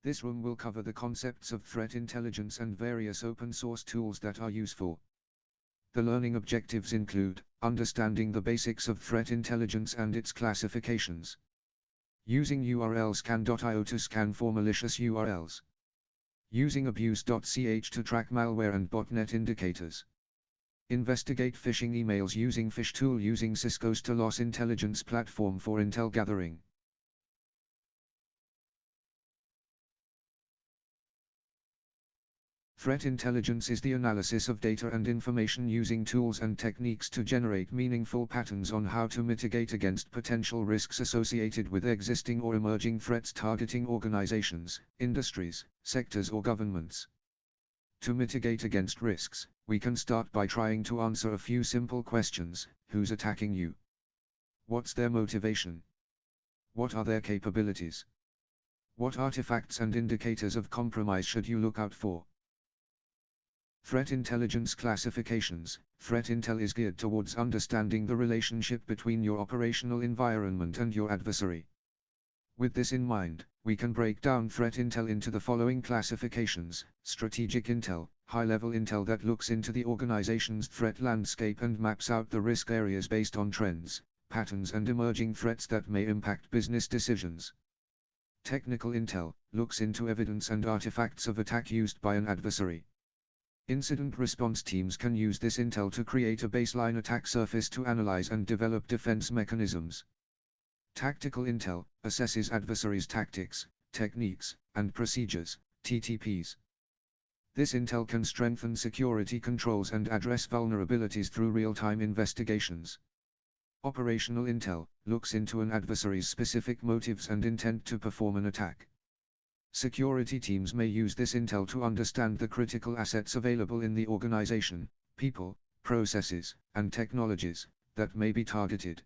This room will cover the concepts of threat intelligence and various open source tools that are useful. The learning objectives include understanding the basics of threat intelligence and its classifications. Using URL scan.io to scan for malicious URLs. Using abuse.ch to track malware and botnet indicators. Investigate phishing emails using PhishTool using Cisco's Telos intelligence platform for intel gathering. Threat intelligence is the analysis of data and information using tools and techniques to generate meaningful patterns on how to mitigate against potential risks associated with existing or emerging threats targeting organizations, industries, sectors or governments. To mitigate against risks, we can start by trying to answer a few simple questions. Who's attacking you? What's their motivation? What are their capabilities? What artifacts and indicators of compromise should you look out for? Threat intelligence classifications. Threat intel is geared towards understanding the relationship between your operational environment and your adversary. With this in mind, we can break down threat intel into the following classifications: strategic intel, high-level intel that looks into the organization's threat landscape and maps out the risk areas based on trends, patterns and emerging threats that may impact business decisions. Technical intel, looks into evidence and artifacts of attack used by an adversary. Incident response teams can use this intel to create a baseline attack surface to analyze and develop defense mechanisms. Tactical intel, assesses adversaries' tactics, techniques, and procedures, TTPs. This intel can strengthen security controls and address vulnerabilities through real-time investigations. Operational intel, looks into an adversary's specific motives and intent to perform an attack. Security teams may use this intel to understand the critical assets available in the organization, people, processes, and technologies that may be targeted.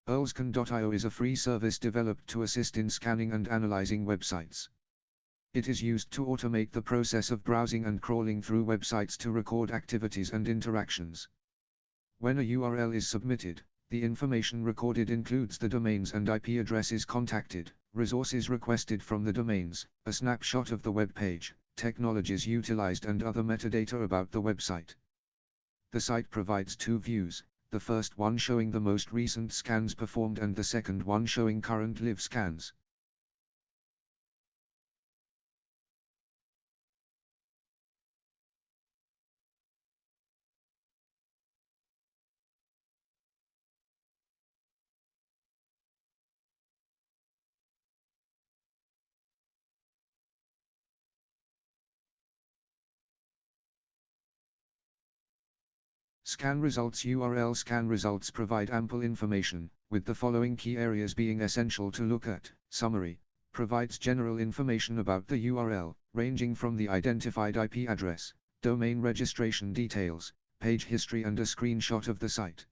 EarlScan.io is a free service developed to assist in scanning and analyzing websites. It is used to automate the process of browsing and crawling through websites to record activities and interactions. When a URL is submitted, the information recorded includes the domains and IP addresses contacted, resources requested from the domains, a snapshot of the web page, technologies utilized and other metadata about the website. The site provides two views, the first one showing the most recent scans performed and the second one showing current live scans. Scan results. URL scan results provide ample information, with the following key areas being essential to look at. Summary, provides general information about the URL, ranging from the identified IP address, domain registration details, page history and a screenshot of the site.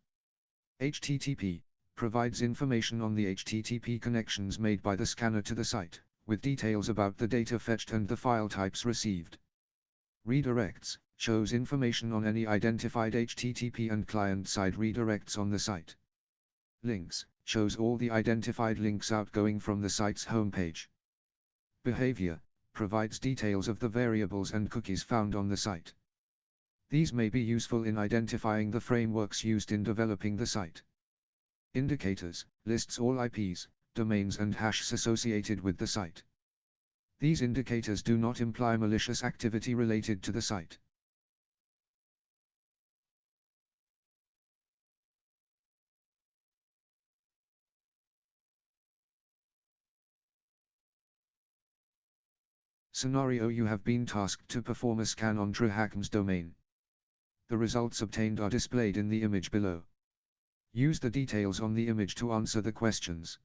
HTTP, provides information on the HTTP connections made by the scanner to the site, with details about the data fetched and the file types received. Redirects, shows information on any identified HTTP and client-side redirects on the site. Links, shows all the identified links outgoing from the site's homepage. Behavior, provides details of the variables and cookies found on the site. These may be useful in identifying the frameworks used in developing the site. Indicators, lists all IPs, domains and hashes associated with the site. These indicators do not imply malicious activity related to the site. Scenario: you have been tasked to perform a scan on TryHackMe's domain. The results obtained are displayed in the image below. Use the details on the image to answer the questions.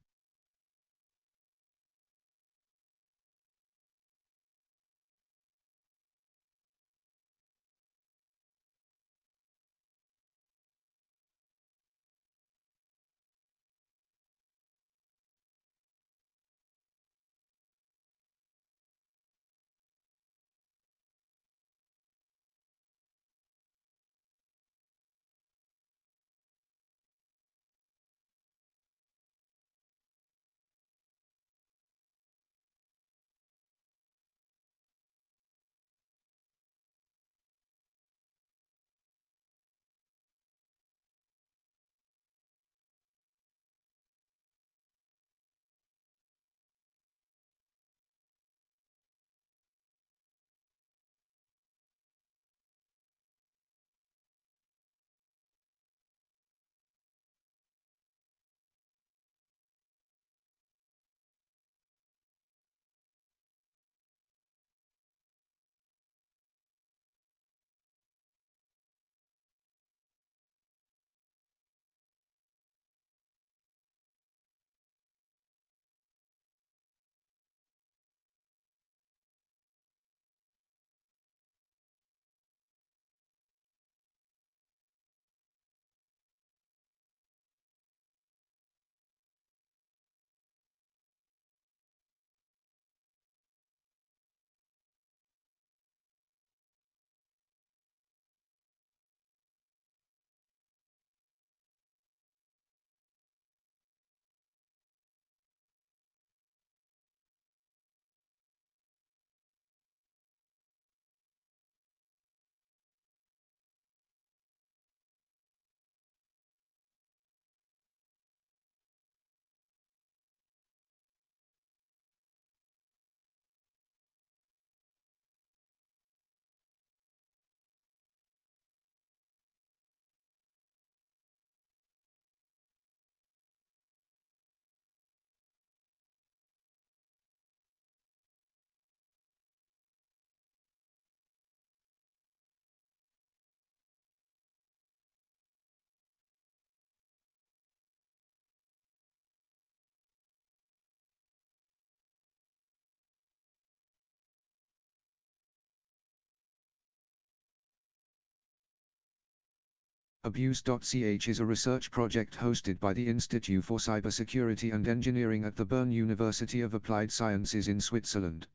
Abuse.ch is a research project hosted by the Institute for Cybersecurity and Engineering at the Bern University of Applied Sciences in Switzerland.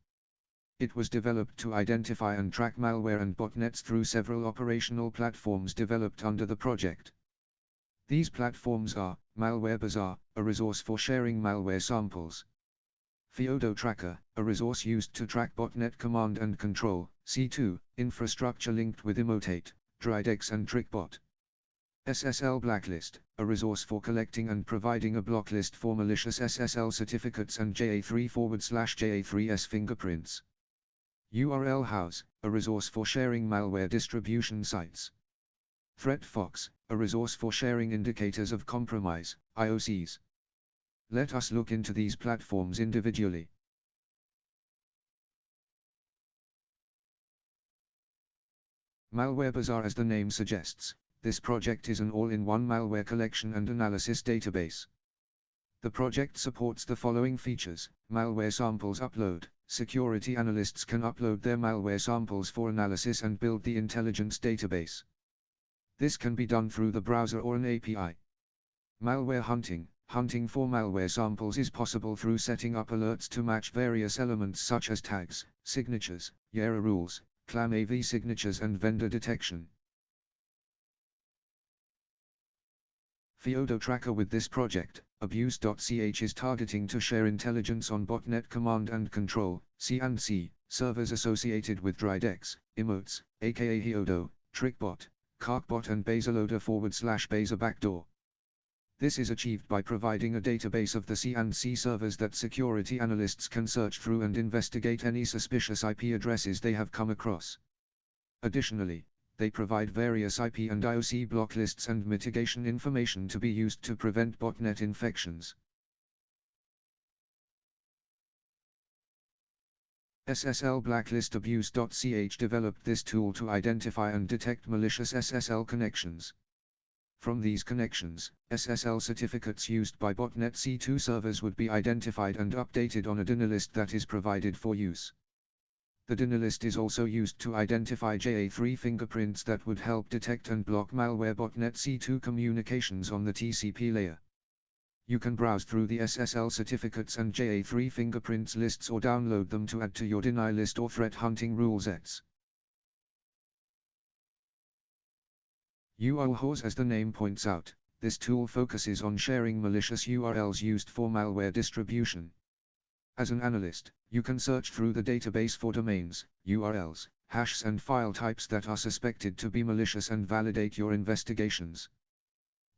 It was developed to identify and track malware and botnets through several operational platforms developed under the project. These platforms are Malware Bazaar, a resource for sharing malware samples; Feodo Tracker, a resource used to track botnet command and control; C2, infrastructure linked with Emotate, Drydex and TrickBot; SSL Blacklist, a resource for collecting and providing a block list for malicious SSL certificates and JA3/JA3S fingerprints; URL House, a resource for sharing malware distribution sites; ThreatFox, a resource for sharing indicators of compromise, IOCs. Let us look into these platforms individually. Malware Bazaar. As the name suggests, this project is an all-in-one malware collection and analysis database. The project supports the following features: malware samples upload. Security analysts can upload their malware samples for analysis and build the intelligence database. This can be done through the browser or an API. Malware hunting. Hunting for malware samples is possible through setting up alerts to match various elements such as tags, signatures, Yara rules, CLAM AV signatures and vendor detection. Feodo Tracker. With this project, Abuse.ch is targeting to share intelligence on botnet command and control, C&C, servers associated with Drydex, Emotes, aka Feodo, TrickBot, CarkBot and Baseloader/Baser backdoor. This is achieved by providing a database of the C&C servers that security analysts can search through and investigate any suspicious IP addresses they have come across. Additionally, they provide various IP and IOC block lists and mitigation information to be used to prevent botnet infections. SSL Blacklist. Abuse.ch developed this tool to identify and detect malicious SSL connections. From these connections, SSL certificates used by botnet C2 servers would be identified and updated on a DINA list that is provided for use. The DINA list is also used to identify JA3 fingerprints that would help detect and block malware botnet C2 communications on the TCP layer. You can browse through the SSL certificates and JA3 fingerprints lists or download them to add to your deny list or threat hunting rule sets. URLs. As the name points out, this tool focuses on sharing malicious URLs used for malware distribution. As an analyst, you can search through the database for domains, URLs, hashes and file types that are suspected to be malicious and validate your investigations.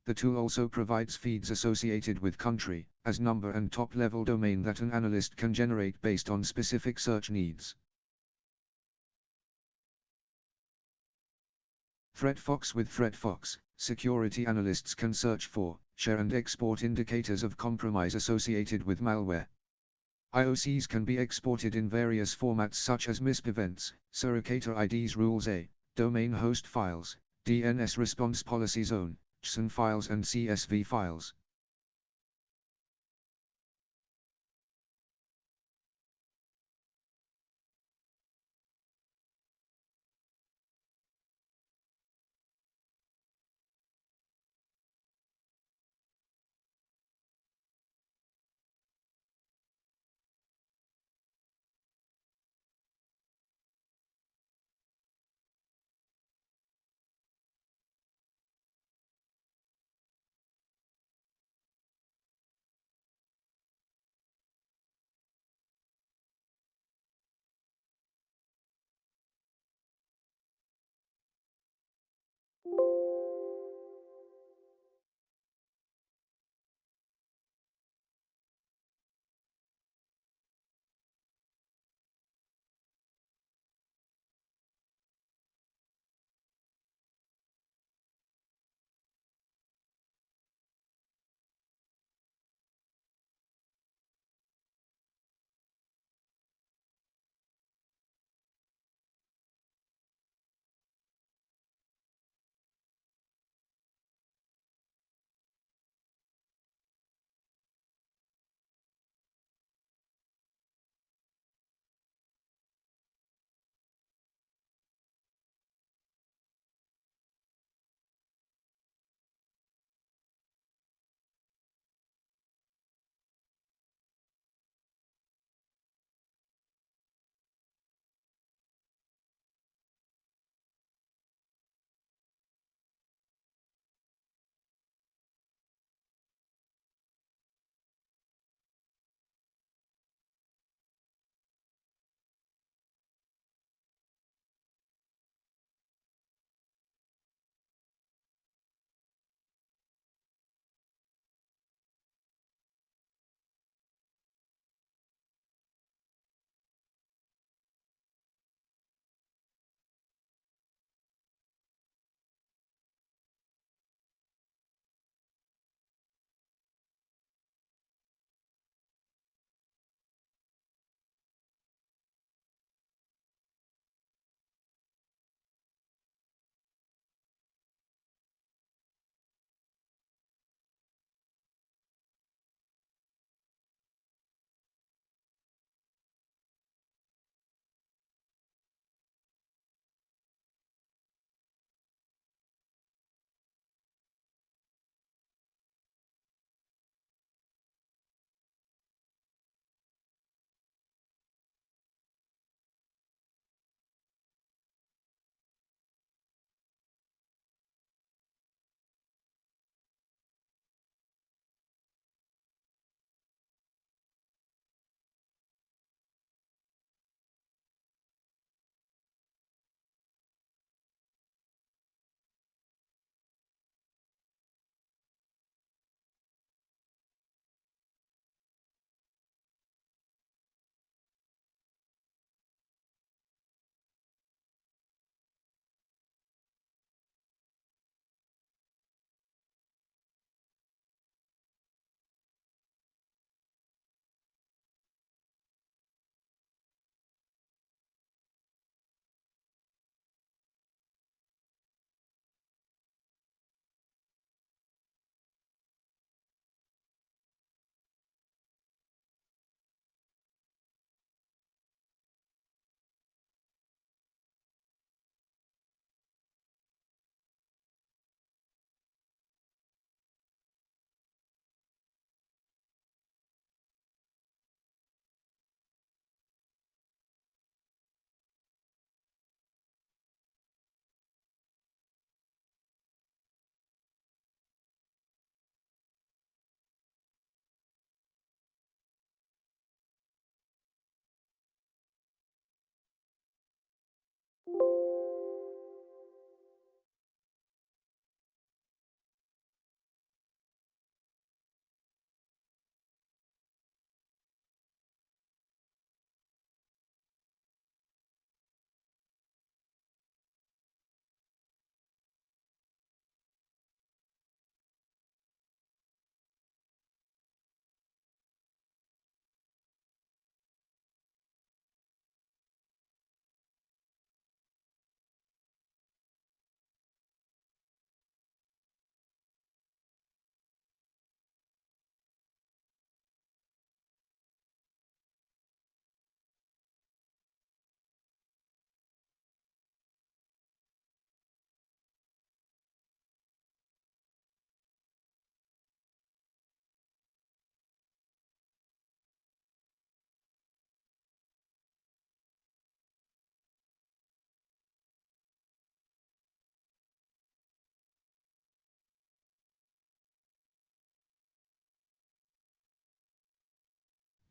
The tool also provides feeds associated with country, as number and top-level domain that an analyst can generate based on specific search needs. ThreatFox. With ThreatFox, security analysts can search for, share and export indicators of compromise associated with malware. IOCs can be exported in various formats such as MISP events, surrogator IDs, rules A, domain host files, DNS response policy zone, JSON files and CSV files.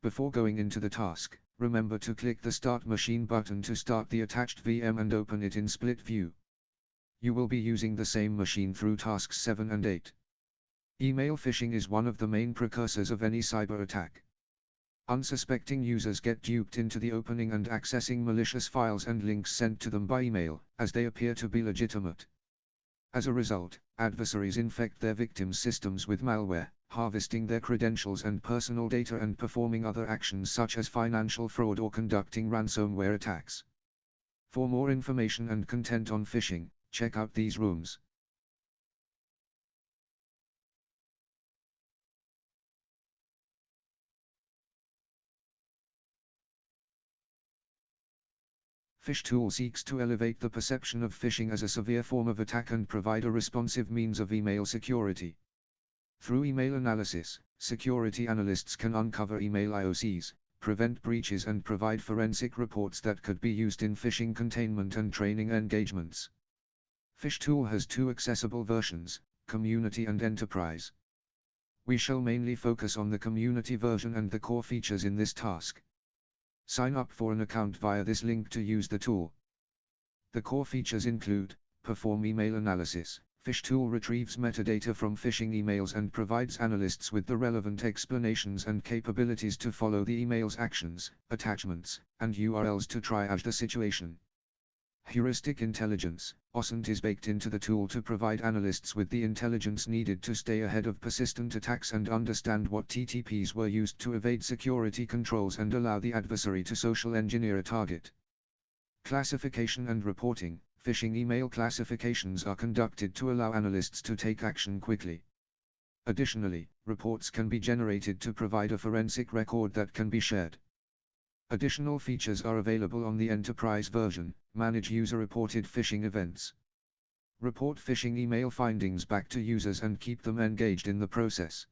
Before going into the task, remember to click the Start Machine button to start the attached VM and open it in split view. You will be using the same machine through tasks 7 and 8. Email phishing is one of the main precursors of any cyber attack. Unsuspecting users get duped into the opening and accessing malicious files and links sent to them by email, as they appear to be legitimate. As a result, adversaries infect their victims' systems with malware, harvesting their credentials and personal data and performing other actions such as financial fraud or conducting ransomware attacks. For more information and content on phishing, check out these rooms. PhishTool seeks to elevate the perception of phishing as a severe form of attack and provide a responsive means of email security. Through email analysis, security analysts can uncover email IOCs, prevent breaches and provide forensic reports that could be used in phishing containment and training engagements. PhishTool has two accessible versions, Community and Enterprise. We shall mainly focus on the Community version and the core features in this task. Sign up for an account via this link to use the tool. The core features include: perform email analysis. PhishTool retrieves metadata from phishing emails and provides analysts with the relevant explanations and capabilities to follow the email's actions, attachments, and URLs to triage the situation. Heuristic intelligence. OSINT is baked into the tool to provide analysts with the intelligence needed to stay ahead of persistent attacks and understand what TTPs were used to evade security controls and allow the adversary to social engineer a target. Classification and reporting. Phishing email classifications are conducted to allow analysts to take action quickly. Additionally, reports can be generated to provide a forensic record that can be shared. Additional features are available on the Enterprise version. Manage user-reported phishing events. Report phishing email findings back to users and keep them engaged in the process.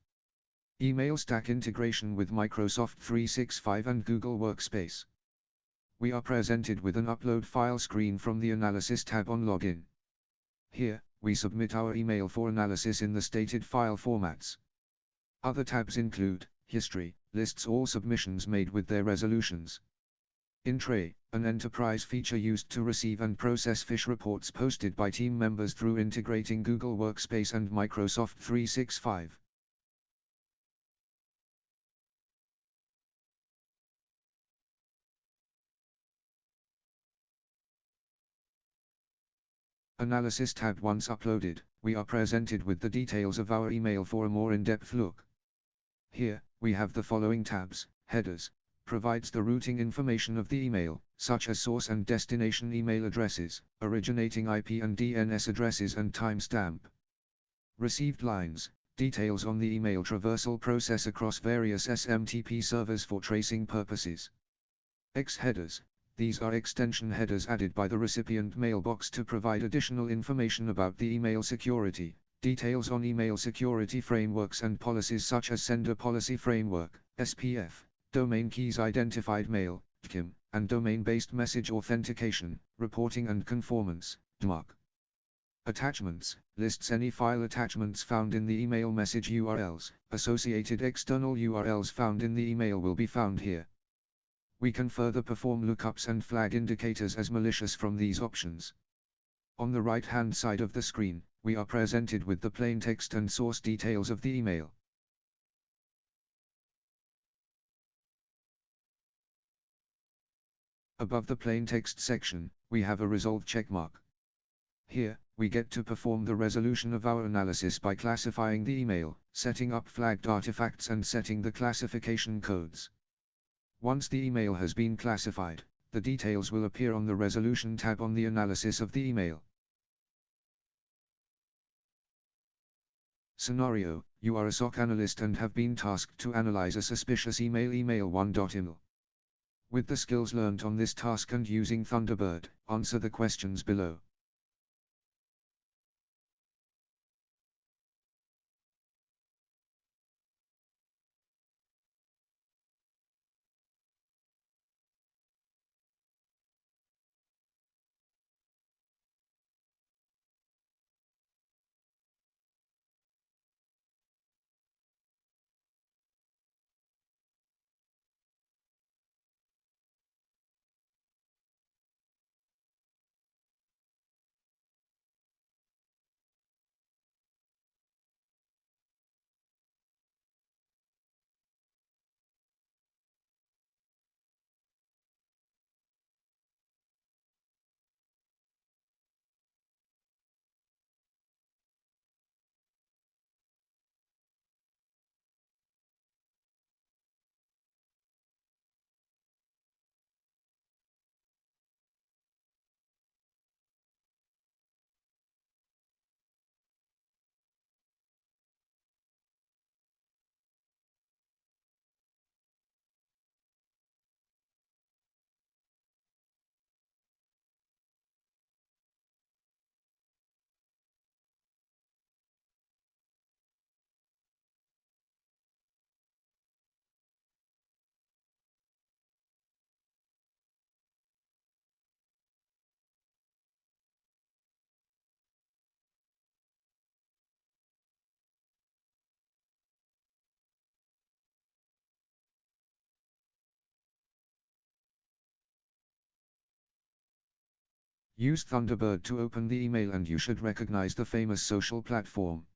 Email stack integration with Microsoft 365 and Google Workspace. We are presented with an Upload File screen from the Analysis tab on Login. Here, we submit our email for analysis in the stated file formats. Other tabs include: History, lists all submissions made with their resolutions. In Tray, an enterprise feature used to receive and process phish reports posted by team members through integrating Google Workspace and Microsoft 365. Analysis tab. Once uploaded, we are presented with the details of our email for a more in-depth look. Here, we have the following tabs: Headers, provides the routing information of the email, such as source and destination email addresses, originating IP and DNS addresses and timestamp. Received lines, details on the email traversal process across various SMTP servers for tracing purposes. X headers, these are extension headers added by the recipient mailbox to provide additional information about the email security. Details on email security frameworks and policies such as Sender Policy Framework, SPF, Domain Keys Identified Mail, DKIM, and Domain-Based Message Authentication, Reporting and Conformance, DMARC. Attachments, lists any file attachments found in the email message URLs. Associated external URLs found in the email will be found here. We can further perform lookups and flag indicators as malicious from these options. On the right-hand side of the screen, we are presented with the plain text and source details of the email. Above the plain text section, we have a resolve checkmark. Here, we get to perform the resolution of our analysis by classifying the email, setting up flagged artifacts and setting the classification codes. Once the email has been classified, the details will appear on the Resolution tab on the analysis of the email. Scenario: you are a SOC analyst and have been tasked to analyze a suspicious email email1.email. With the skills learned on this task and using Thunderbird, answer the questions below. Use Thunderbird to open the email and you should recognize the famous social platform.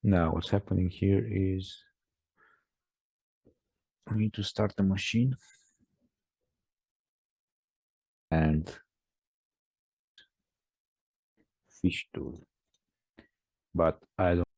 Now, what's happening here is I need to start the machine and fish tool, but I don't.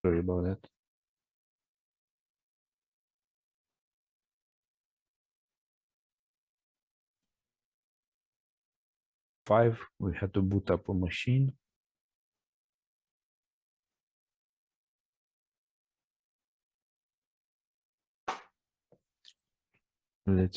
Sorry about that. 5, we had to boot up a machine. Let's